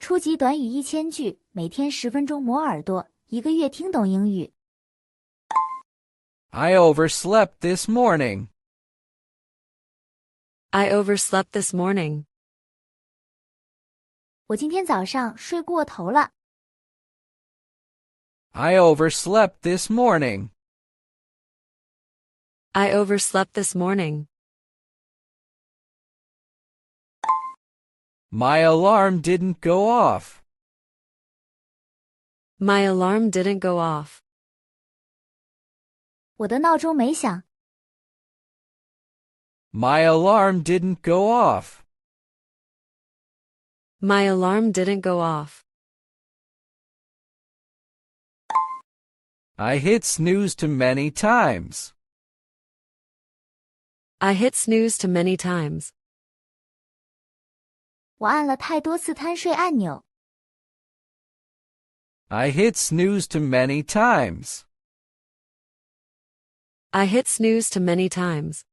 初级短语1000句，每天10分钟磨耳朵，一个月听懂英语。I overslept this morning. I overslept this morning. 我今天早上睡过头了。I overslept this morning. I overslept this morning. My alarm didn't go off. My alarm didn't go off. 我的闹钟没响。My alarm didn't go off. My alarm didn't go off. I hit snooze too many times. I hit snooze too many times. 我按了太多次贪睡按钮。I hit snooze too many times. I hit snooze too many times.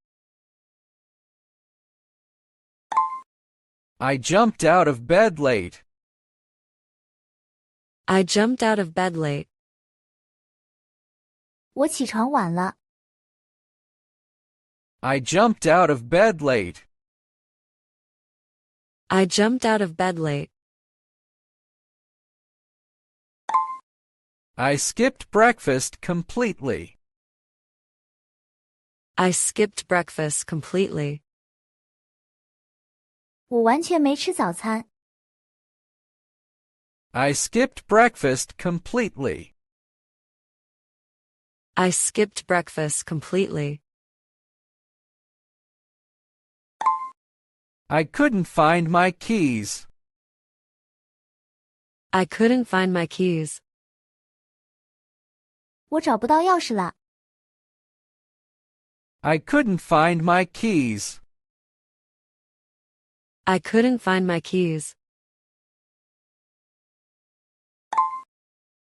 I jumped out of bed late. I jumped out of bed late. 我起床晚了。I jumped out of bed late. I jumped out of bed late. I skipped breakfast completely. I skipped breakfast completely. 我完全没吃早餐。I skipped breakfast completely. I skipped breakfast completely. I couldn't find my keys. I couldn't find my keys. 我找不到钥匙了。I couldn't find my keys. I couldn't find my keys.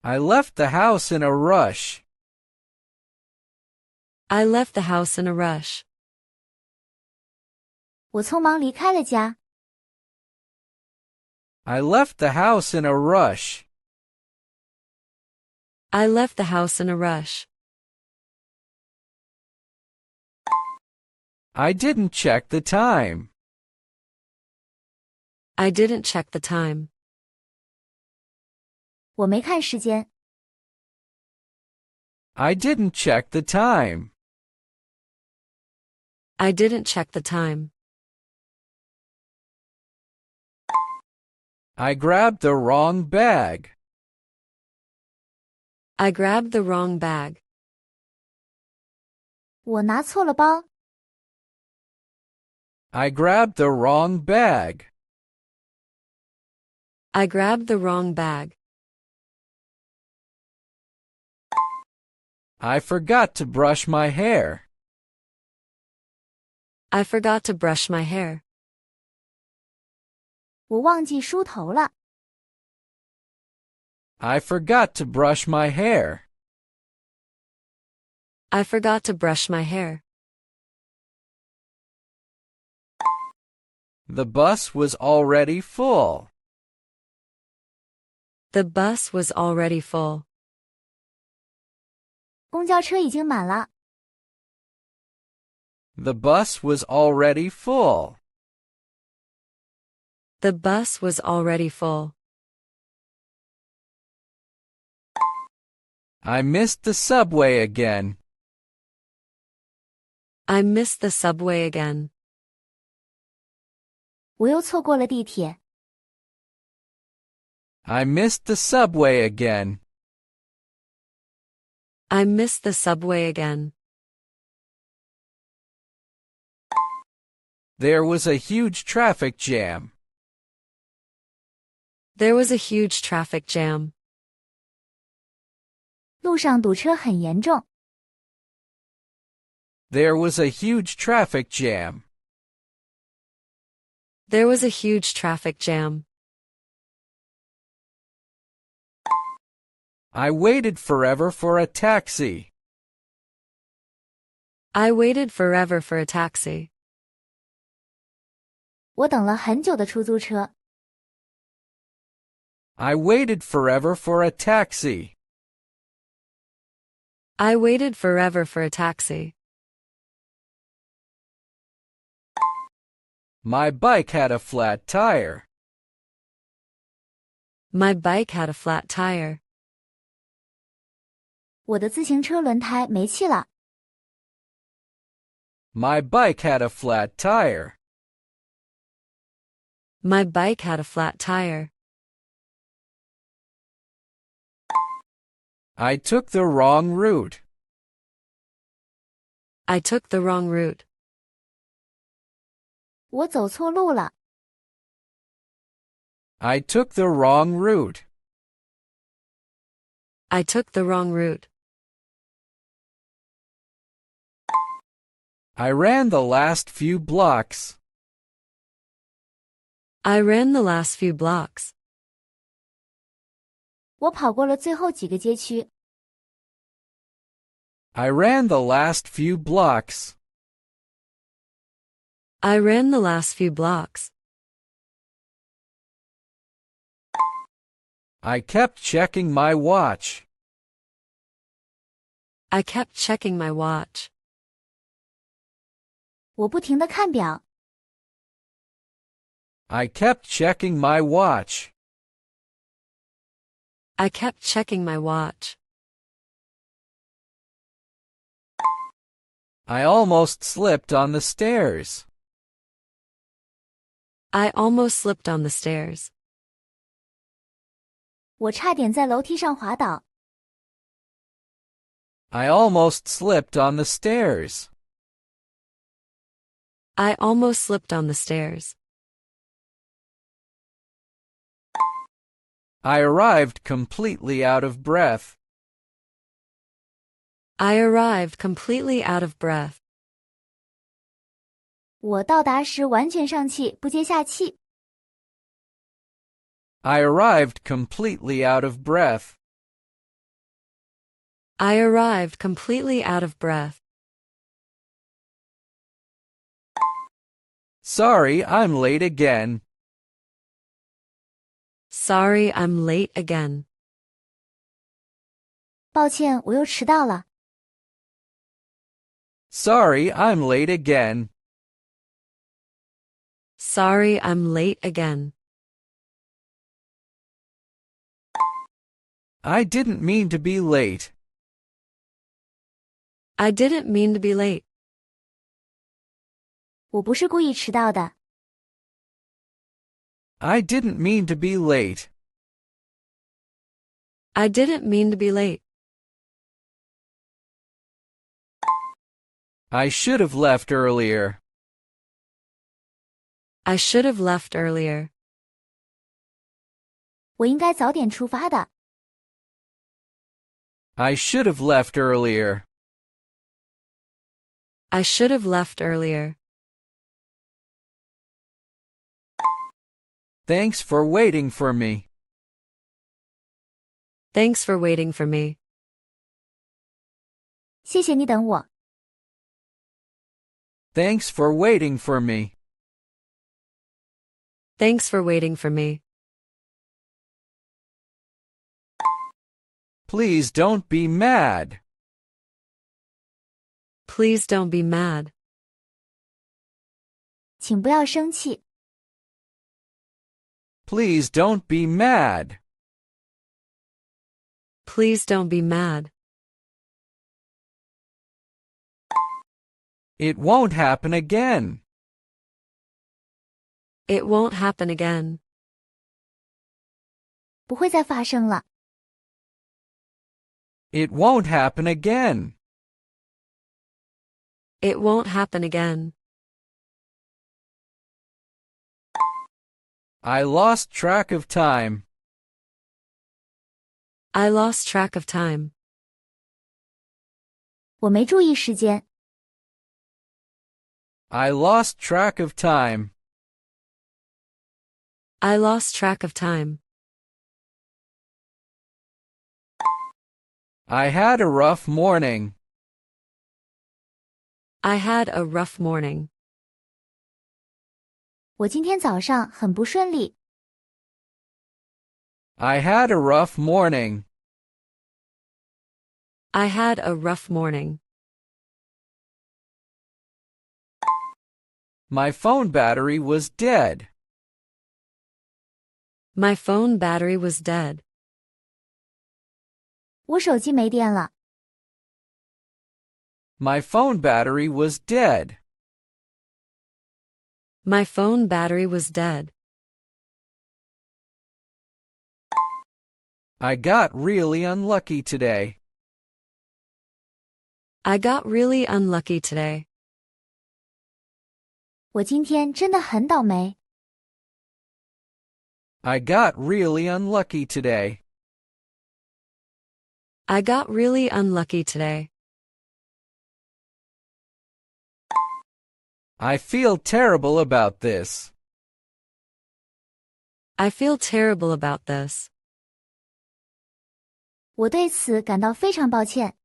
I left the house in a rush. I left the house in a rush. 我匆忙离开了家。I left the house in a rush. I left the house in a rush. I didn't check the time. I didn't check the time. 我没看时间。I didn't check the time. I didn't check the time. I grabbed the wrong bag. I grabbed the wrong bag. 我拿错了包。I grabbed the wrong bag. I grabbed the wrong bag. I forgot to brush my hair. I forgot to brush my hair. 我忘记梳头了。I forgot to brush my hair. I forgot to brush my hair. The bus was already full. The bus was already full. 公交车已经满了。The bus was already full. The bus was already full. I missed the subway again. I missed the subway again. 我又错过了地铁。I missed the subway again. I missed the subway again. There was a huge traffic jam. There was a huge traffic jam. 路上堵车很严重。There was a huge traffic jam. There was a huge traffic jam. I waited forever for a taxi. I waited forever for a taxi. 我等了很久的出租车。I waited forever for a taxi. I waited forever for a taxi. My bike had a flat tire. My bike had a flat tire. 我的自行车轮胎没气了。My bike had a flat tire. My bike had a flat tire. I took the wrong route. I took the wrong route. 我走错路了。I took the wrong route. I took the wrong route. I ran the last few blocks. I ran the last few blocks. 我跑过了最后几个街区。I ran the last few blocks. I ran the last few blocks. I kept checking my watch. I kept checking my watch. 我不停地看表。I kept checking my watch. I kept checking my watch. I almost slipped on the stairs. I almost slipped on the stairs. 我差点在楼梯上滑倒。I almost slipped on the stairs. I almost slipped on the stairs. I arrived completely out of breath. I arrived completely out of breath. 我到达时完全上气，不接下气。I arrived completely out of breath. I arrived completely out of breath. Sorry, I'm late again. Sorry, I'm late again. 抱歉，我又迟到了。Sorry, I'm late again. Sorry, I'm late again. I didn't mean to be late. I didn't mean to be late. 我不是故意迟到的。I didn't mean to be late. I didn't mean to be late. I should have left earlier. I should have left earlier. 我应该早点出发的。I should have left earlier. I should have left earlier. Thanks for waiting for me. Thanks for waiting for me. 谢谢你等我。Thanks for waiting for me. Thanks for waiting for me. Please don't be mad. Please don't be mad. 请不要生气。Please don't be mad. Please don't be mad. It won't happen again. It won't happen again. 不会再发生了。It won't happen again. It won't happen again. I lost track of time. I lost track of time. 我没注意时间。I lost track of time. I lost track of time. I had a rough morning. I had a rough morning. 我今天早上很不顺利。I had a rough morning. I had a rough morning. My phone battery was dead. My phone battery was dead. 我手机没电了。My phone battery was dead. My phone battery was dead. I got really unlucky today. I got really unlucky today. 我今天真的很倒霉。I got really unlucky today. I got really unlucky today. I feel terrible about this. I feel terrible about this. 我对此感到非常抱歉。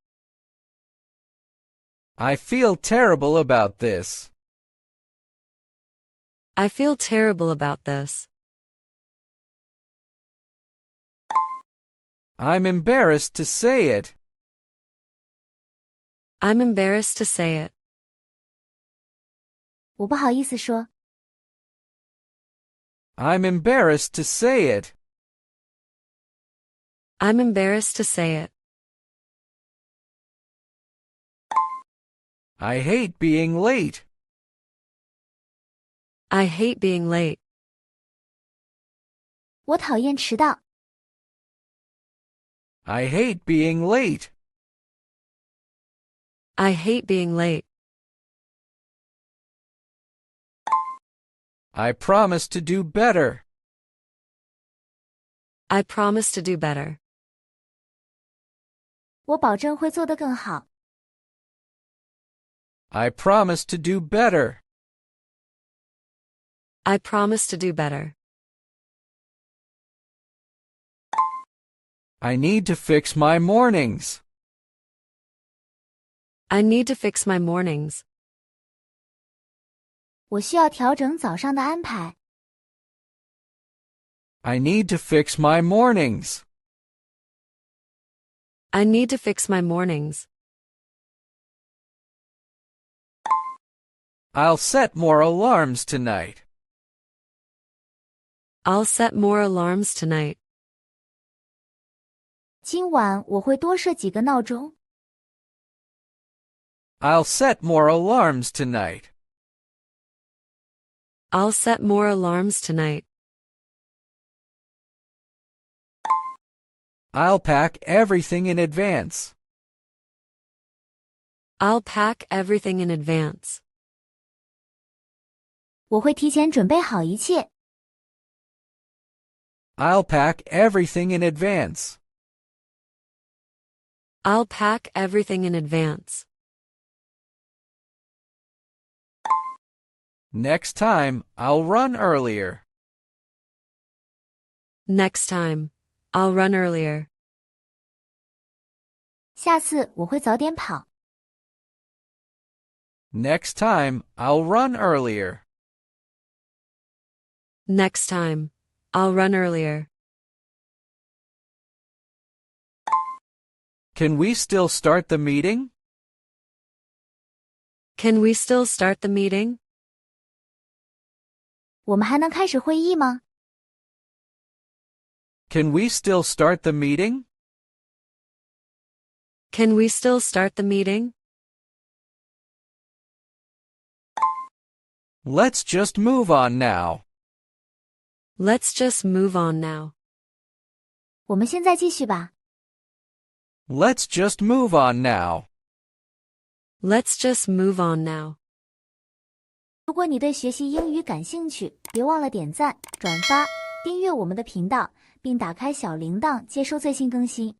I feel terrible about this. I feel terrible about this. I'm embarrassed to say it. I'm embarrassed to say it. 我不好意思说。I'm embarrassed to say it. I'm embarrassed to say it. I hate being late. I hate being late. 我讨厌迟到。I hate being late. I hate being late. I promise to do better. I promise to do better. 我保证会做得更好。I promise to do better. I promise to do better. I need to fix my mornings. I need to fix my mornings. 我需要调整早上的安排。I need to fix my mornings. I need to fix my mornings. I'll set more alarms tonight. I'll set more alarms tonight. 今晚我会多设几个闹钟。I'll set more alarms tonight. I'll set more alarms tonight. I'll pack everything in advance. I'll pack everything in advance. 我会提前准备好一切。I'll pack everything in advance. I'll pack everything in advance. Next time, I'll run earlier. Next time, I'll run earlier. 下次我会早点跑。Next time, I'll run earlier. Next time, I'll run earlier. Can we still start the meeting? Can we still start the meeting? 我们还能开始会议吗？ Can we still start the meeting? Can we still start the meeting? Let's just move on now. Let's just move on now. 我们现在继续吧。Let's just move on now. Let's just move on now. 如果你对学习英语感兴趣，别忘了点赞、转发、订阅我们的频道，并打开小铃铛接收最新更新。